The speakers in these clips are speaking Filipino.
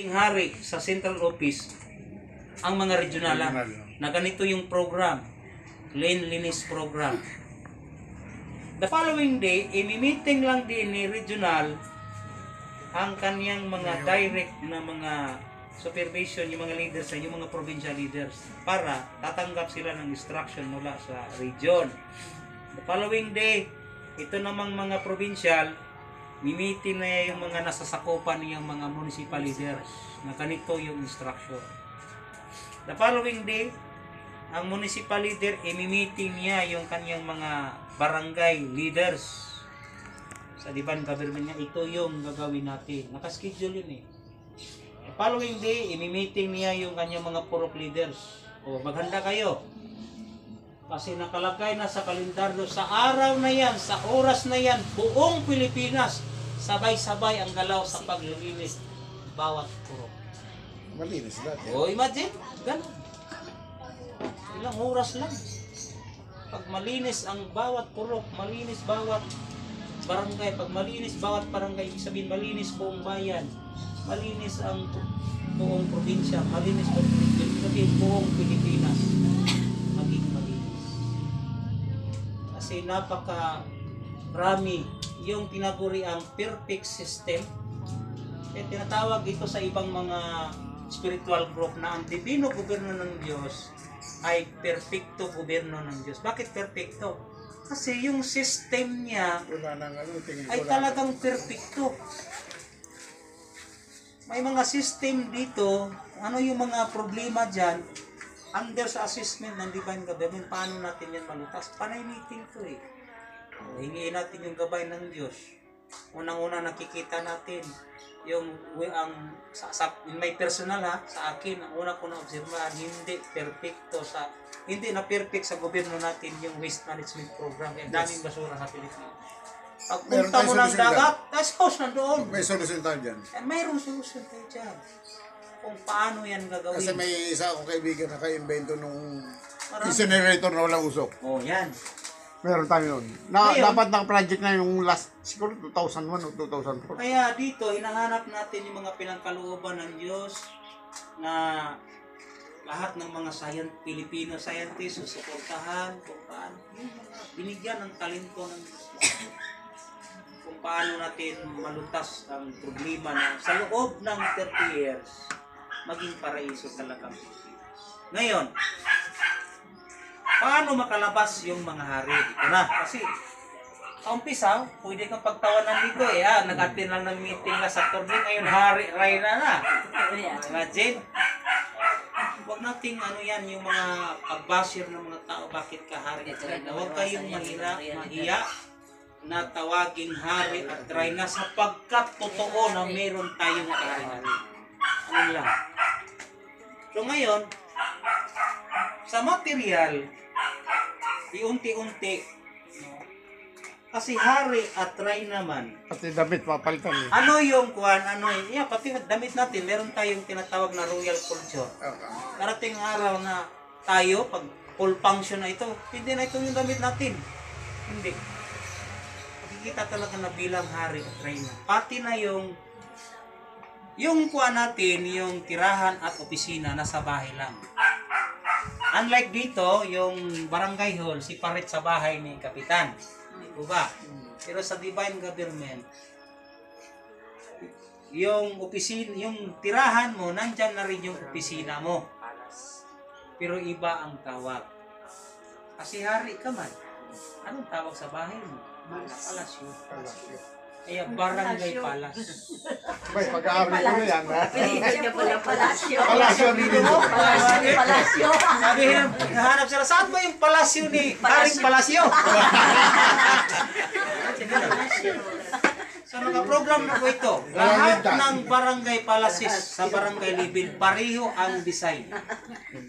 Hari sa central office ang mga regional na ganito yung program, cleanliness program. The following day, imi-meeting lang din ni regional ang kanyang mga direct na mga supervision, yung mga leaders, yung mga provincial leaders para tatanggap sila ng instruction mula sa region. The following day, ito namang mga provincial, mimitin na yung mga nasasakupan niyang mga municipal leaders na ganito yung instruction. The following day, ang municipal leader, imimiting niya yung kanyang mga barangay leaders sa Diban government niya. Ito yung gagawin natin. Nakaschedule yun eh. The following day, imimiting niya yung kanyang mga purok leaders. O maghanda kayo. Kasi nakalagay na sa kalendaryo, sa araw na yan, sa oras na yan, buong Pilipinas, sabay-sabay ang galaw sa paglilinis bawat purok. Malinis dati. O imagine, ganun. Ilang oras lang. Pag malinis ang bawat purok, malinis bawat barangay, pag malinis bawat barangay, ibig sabihin malinis buong bayan, malinis ang buong probinsya, malinis buong probinsya, ibig sabihin buong Pilipinas maging malinis. Kasi napaka-rami yung tinaguri ang perfect system. Kaya tinatawag ito sa ibang mga spiritual group na ang divino gobyerno ng Diyos ay perfecto gobyerno ng Diyos. Bakit perfecto? Kasi yung system niya ay talagang perfecto. May mga system dito, ano yung mga problema dyan, under sa assessment ng divine government, paano natin yan malutas? Panay meeting to eh. Hingiin natin yung gabay ng Diyos. Unang-una nakikita natin yung in my personal sa akin, ang una ko na-observahan, hindi na perfect sa gobyerno natin yung waste management program. Kaya daming basura sa Pilipinas. Pag punta mo ng dagat, that's house na doon. May solusyon tayo dyan. Mayroong solusyon tayo dyan. Kung paano yan gagawin. Kasi may isa akong kaibigan na ka-invento nung incinerator na walang usok. Oh, yan. Meron tayo nun. Dapat ng project na yung last, siguro 2001 o 2004. Kaya dito, hinahanap natin yung mga pinangkalooban ng Diyos na lahat ng mga Filipino scientists susuportahan kung paano yung mga binigyan ng talento ng Diyos. Kung paano natin malutas ang problema na sa loob ng 30 years maging paraiso talaga. Ngayon, paano makalabas yung mga hari? Ito na. Kasi, sa umpisa, pwede kang pagtawanan dito eh. Nag-attend lang ng meeting na sa turning. Ngayon, hari, Rayna na. Imagine. Huwag nating yung mga pagbashir ng mga tao. Bakit ka hari at Rayna? Huwag kayong mahiya na tawaging hari at Rayna sapagkat totoo na meron tayong kahari. Ano lang. So ngayon, sa material, iunti-unti, kasi hari at Rayna naman. Pati damit, papalitan eh. Ano yung kuhan, pati damit natin, meron tayong tinatawag na royal culture. Darating araw na tayo, pag full function na ito, hindi na ito yung damit natin. Hindi. Makikita talaga na bilang hari at Rayna. Pati na yung kuhan natin, yung tirahan at opisina, nasa bahay lang. Unlike dito, yung barangay hall, separate sa bahay ni Kapitan. Di ba? Pero sa divine government, yung opisina, yung tirahan mo, nandyan na rin yung opisina mo. Pero iba ang tawag. Kasi hari ka man. Anong tawag sa bahay mo? Palasyo. Kaya barangay palas. May pag-aaral ko na yan, ha? Pinigyan pala palasyo. Palasyo dito mo? Palasyo. Sabi nahanap sila, saan ba yung palasyo ni Haring Palasyo? So naka-program na po ito. Lahat ng barangay palaces sa barangay level, pareho ang design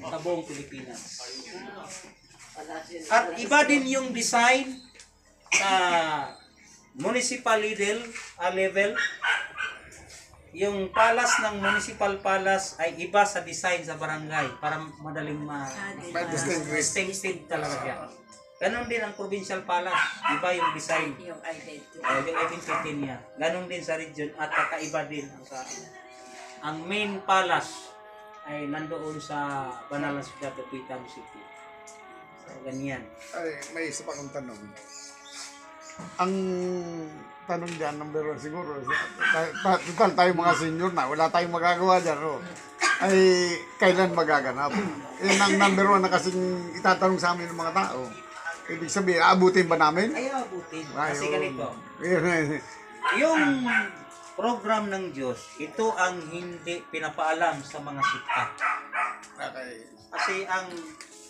sa buong Pilipinas. At iba din yung design sa municipal level. Yung palas ng municipal palas ay iba sa design sa barangay para madaling distinct talaga yan. Ganon din ang provincial palace, iba yung design. Yung identity. Yung identity niya. Ganon din sa region at kakaiba din sa ang main palace ay nandoon sa Banalan Ciudad de Pitan City. So, ganyan. Ay, may isa pa akong tanong. Ang tanong dyan, number 1 siguro, total tayo mga senior na, wala tayong magagawa dyan, no? Ay, kailan magaganap? Yan ang number 1 na kasing itatanong sa amin ng mga tao. Ibig sabihin, aabutin ba namin? Ay, abutin. Kasi Ayun. ganito, yung program ng Diyos, ito ang hindi pinapaalam sa mga sikta. Okay. Kasi ang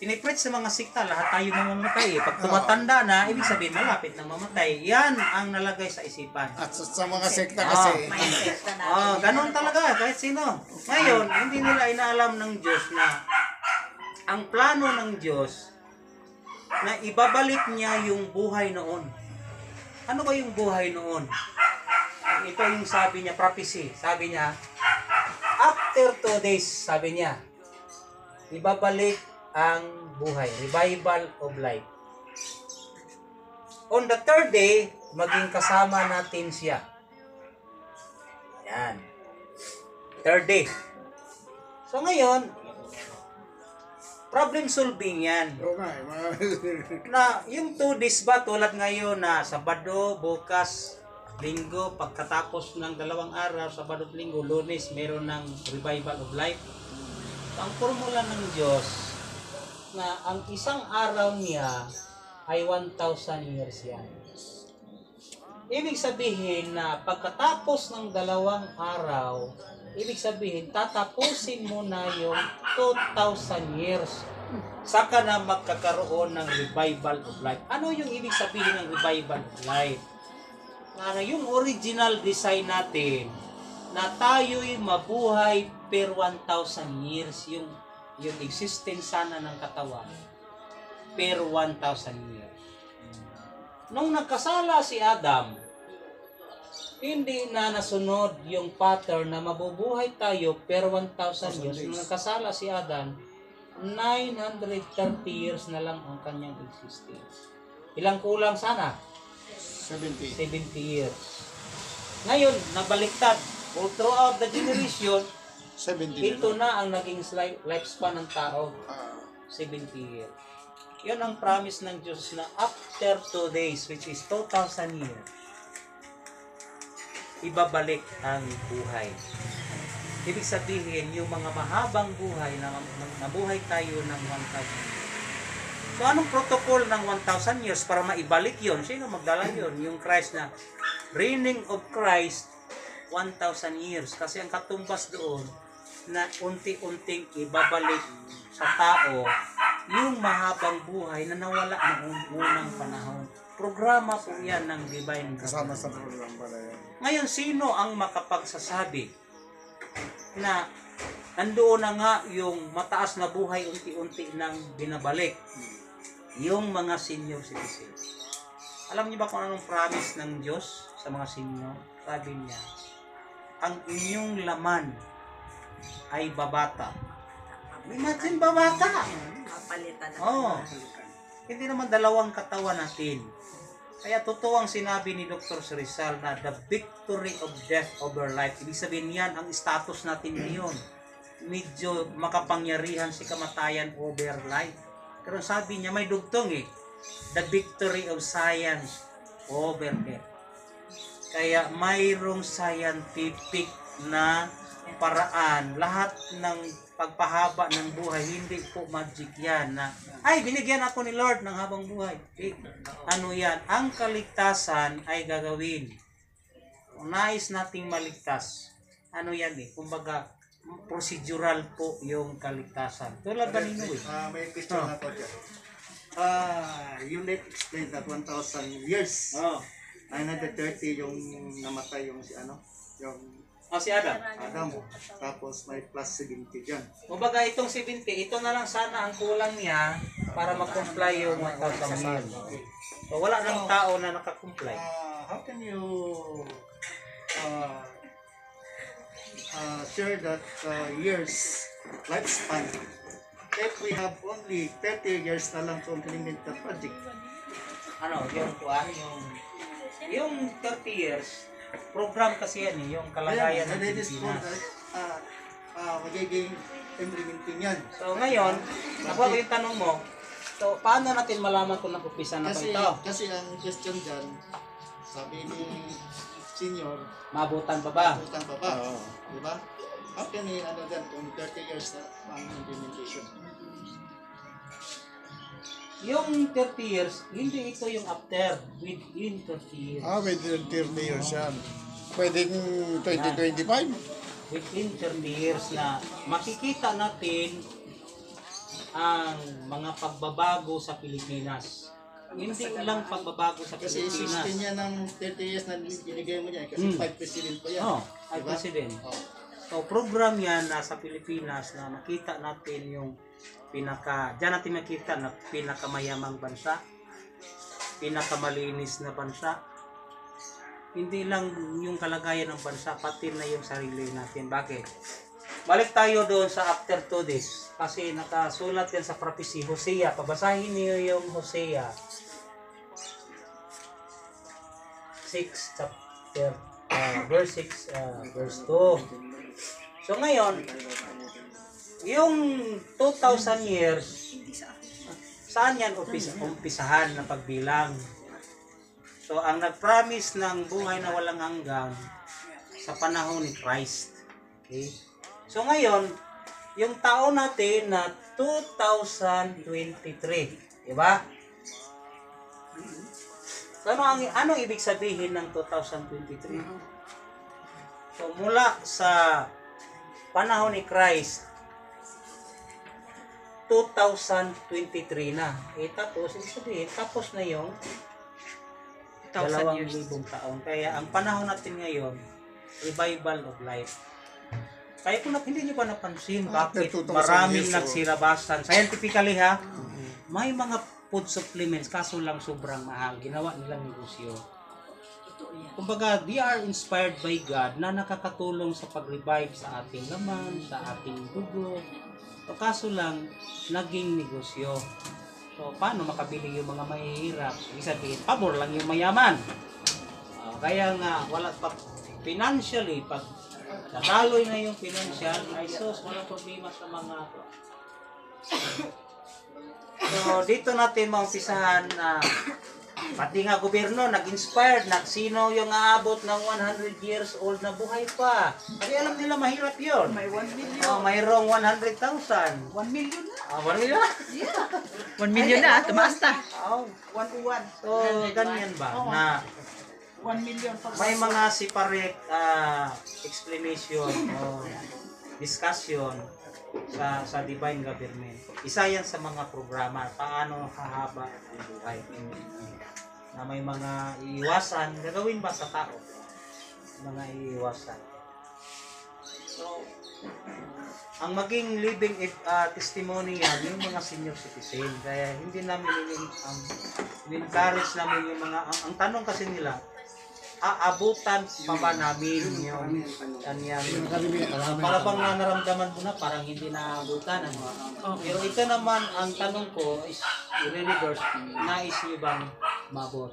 pinipreach sa mga sikta, lahat tayo mamamatay. Pag tumatanda na, ibig sabihin malapit na mamatay. Yan ang nalagay sa isipan. At sa mga sekta kasi, Mindset na natin. Ganun talaga, kahit sino. Ngayon, hindi nila inaalam ng Diyos na ang plano ng Diyos na ibabalik niya yung buhay noon. Ano ba yung buhay noon? Ito yung sabi niya, prophecy. Sabi niya, after 2 days, sabi niya, ibabalik ang buhay. Revival of life. On the 3rd day, maging kasama natin siya. Yan. 3rd day. So ngayon, problem solving yan. okay, Na yung 2 days ba tulad ngayon na Sabado, bukas, Linggo, pagkatapos ng 2 araw, Sabado at Linggo, Lunes, meron ng revival of life. Ang formula ng Diyos na ang isang araw niya ay 1,000 years yan. Ibig sabihin na pagkatapos ng 2 araw, ibig sabihin tatapusin mo na yung 2,000 years. Saka na magkakaroon ng revival of life. Ano yung ibig sabihin ng revival of life? Na yung original design natin na tayo'y mabuhay per 1,000 years, yung existence sana ng katawan per 1,000 years. Nung nagkasala si Adam, hindi na nasunod yung pattern na mabubuhay tayo per 1,000 years. Nung nagkasala si Adam, 930 years na lang ang kanyang existence. Ilang kulang sana? 70. 70 years. Ngayon, nabaliktad. All throughout the generation, 70 ito na ang naging lifespan ng tao. 70 years. Yun ang promise ng Diyos na after 2 days, which is 2,000 years, ibabalik ang buhay. Ibig sabihin, yung mga mahabang buhay, na nabuhay tayo ng 1,000 years. So, anong protocol ng 1,000 years para maibalik yon? Sino magdala yon? Yung Christ na reigning of Christ 1,000 years. Kasi ang katumbas doon na unti-unting ibabalik sa tao yung mahabang buhay na nawala noong unang panahon. Programa po yan ng divine Kasama government. sa program pala yan. Ngayon, sino ang makapagsasabi na nandoon na nga yung mataas na buhay unti-unti nang binabalik? Yung mga senior citizens. Alam niyo ba kung anong promise ng Diyos sa mga senior? Sabi niya, ang inyong laman ay babata. Imagine babata! Kapalitan na. Oh, hindi naman dalawang katawan natin. Kaya totoo ang sinabi ni Dr. Rizal na the victory of death over life. Ibig sabihin yan, ang status natin ngayon. Medyo makapangyarihan si kamatayan over life. Pero sabi niya, may dugtong the victory of science over death. Kaya mayroong scientific na paraan. Lahat ng pagpahaba ng buhay, hindi po magic yan na, ay, binigyan ako ni Lord ng habang buhay. Ano yan? Ang kaligtasan ay gagawin. Kung nais nating maligtas, ano yan kumbaga, procedural po yung kaligtasan. Tulad ba ninyo May question ako dyan. You let explain that 1,000 years. 930 yung namatay yung si yung si Adam. Adam. Tapos may plus 70 dyan. Kumbaga itong 70, ito na lang sana ang kulang niya para mag-comply yung 1,000 years. So wala nang tao na nakakomply. How can you share that years lifespan if we have only 30 years na lang to implement the project? Ano, yung kuan, yung 30 years, program kasi yan yung kalagayan ng nare-respond Pilipinas. magiging implementing yan. So ngayon, nakuha ko yung tanong mo, so paano natin malaman kung nag-upisa na ba ito? Kasi ang question dyan, sabi ni senior, Mabutan pa ba? utang pa ba? Di ba? How can we, ano dyan, kung 30 years na ang implementation? Yung 30 years, hindi ito yung after, within 30 years. Within 30 years yan. Pwedeng 2025. Within 30 years na makikita natin ang mga pagbabago sa Pilipinas. Hindi lang pagbabago sa Kasi Pilipinas. 16 yan ng 30 years na binigay mo niya, kasi 5 president pa yan. Oh, ay Diba? president. Oh. So, program yan nasa Pilipinas na makita natin yung diyan natin makita na pinakamayamang bansa, pinakamalinis na bansa. Hindi lang yung kalagayan ng bansa, pati na yung sarili natin. Bakit? Balik tayo doon sa after 2 days. Kasi nakasulat yan sa prophecy, Hosea. Pabasahin niyo yung Hosea 6 chapter verse 6 verse 2. So ngayon, yung 2,000 years, saan yan umpisahan ng pagbilang? So ang nag-promise ng buhay na walang hanggan sa panahon ni Christ. Okay? So ngayon, yung taon natin na 2023, di ba? So anong ibig sabihin ng 2023? So mula sa panahon ni Christ, 2023 na. Tapos, ibig sabihin, tapos na yung 2,000 taon. Kaya ang panahon natin ngayon, revival of life. Kaya kung hindi nyo ba napansin, bakit maraming nagsirabasan? Scientifically ha, may mga food supplements, kaso lang sobrang mahal. Ginawa nilang negosyo. Kumbaga, they are inspired by God na nakakatulong sa pag-revive sa ating laman, sa ating dugo. So, kaso lang, naging negosyo. So, paano makabili yung mga mahihirap? Ibig sabihin, pabor lang yung mayaman. Kaya nga, wala pa financially, pag nataloy na yung financial, ay sos, walang problema sa mga So, dito natin maumpisahan na pati nga gobyerno nag-inspired na sino yung aabot ng 100 years old na buhay pa. Kasi alam nila mahirap yun. May 1 million. Mayroong 100,000. 1 million na. 1 million? Yeah. 1 million na, tumaas na. 101. So, ganyan ba? Na 1 million for may mga separate explanation o discussion sa divine government. Isa yan sa mga programa, paano hahaba ang buhay. Na may mga iiwasan, gagawin ba sa tao? Mga iiwasan. So, ang maging living testimony yan, yung mga senior citizen. Kaya hindi namin encourage namin yung mga, ang tanong kasi nila, aabutan pa ba namin yung kanyang para bang naramdaman mo na parang hindi naaabutan pero ito naman ang tanong ko is i-reverse, nais nyo bang mabot?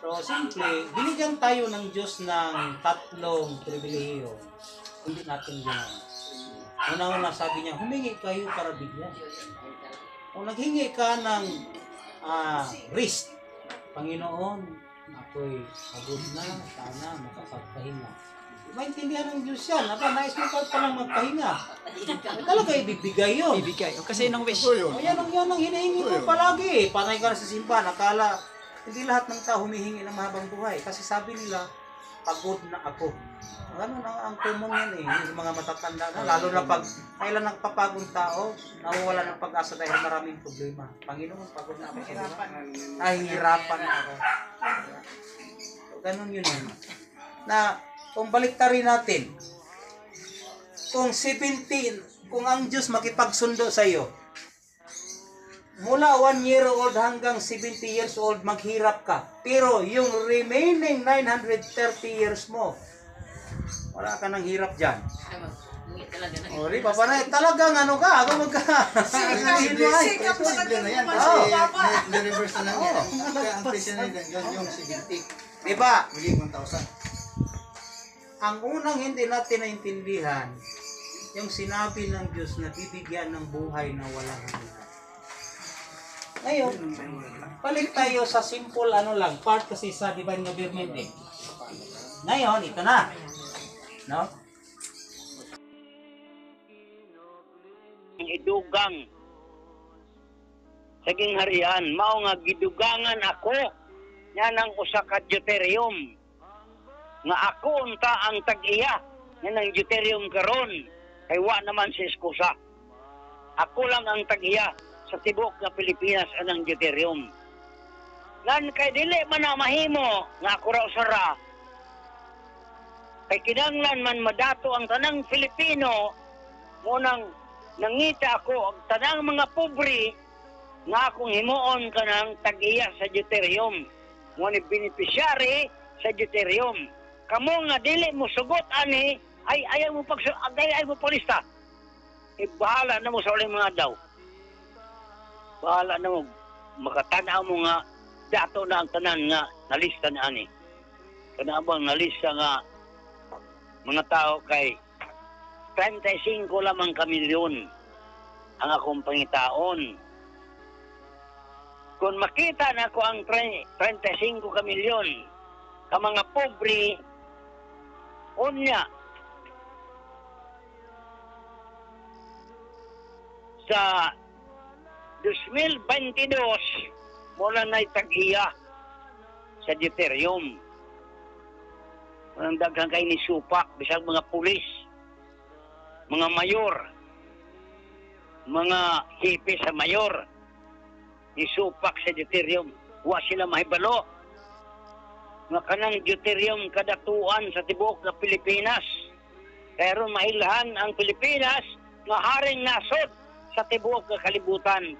So simple, binigyan tayo ng Diyos ng tatlong pribilehiyo, hindi natin ginawa. Una-una sabi niya, humingi kayo para bigyan. Kung naghingi ka ng risk, Panginoon, ako'y pagod na, sana makapagpahinga. Maintindihan ng Diyos yan. Nais mo pa palang magpahinga. Talaga ibibigay yun. Ibigay. O kasi nang wish. Yan ang hinihingi ko palagi. Panay ka na sa simbahan. Akala, hindi lahat ng tao humihingi ng mahabang buhay. Kasi sabi nila, pagod na ako. Ganun ang common yan yung mga matatanda na. Lalo na pag kailan nagpapagod tao, nawawala ng pag-asa dahil maraming problema. Panginoon, pagod na ako. Hirapan na ako. So, ganun yun. Na, kung baliktarin natin, kung 17, kung ang Diyos makipagsundo sa iyo, mula 1 year old hanggang 70 years old, maghirap ka. Pero yung remaining 930 years mo, wala ka nang hirap dyan. O, di ba? Talagang ano ka? Ako Sikap Posible na yan kasi Papa. ni-reverse na lang yan. Kaya ang presyo na yan, yung 70. Diba? Hindi 1,000. Ang unang hindi natin naintindihan, yung sinabi ng Diyos na bibigyan ng buhay na walang hanggan. Ngayon, balik tayo sa simple lang, part kasi sa divine government eh. Ngayon, ito na. No? Idugang saging harian mao nga gidugangan ako nya nang usa ka deuterium nga ako unta ang tag-iya nga nang deuterium karon kay wa naman si eskusa ako lang ang tag-iya sa tibok nga Pilipinas anang deuterium ngan kay dili man na mahimo nga ako raw sara kay kinahanglan man madato ang tanang Pilipino mo nang nangita ako ang tanang mga pobre nga akong himuon ka ng tag-iya sa deuterium. Mo ni beneficiary sa deuterium. Kamo nga dili mo sugot ani ay ayaw mo ayaw mo palista. Bahala na mo sa uling mga daw. Bahala na mo makatanaw mo nga dato na ang tanan nga nalista na ani. Kanabang nalista nga mga tao kay 35 lamang kamilyon ang akong pangitaon. Kung makita na ko ang 35 kamilyon ka mga pobre, unya, sa 2022, mula na'y tag-iya sa deuterium. Ang daghang kay ni supak, bisag mga pulis, mga mayor, mga hipi sa mayor, isupak sa deuterium. Wa sila mahibalo. Nga kanang deuterium kadatuan sa tibok na Pilipinas. Pero mailhan ang Pilipinas nga haring nasod sa tibok na kalibutan.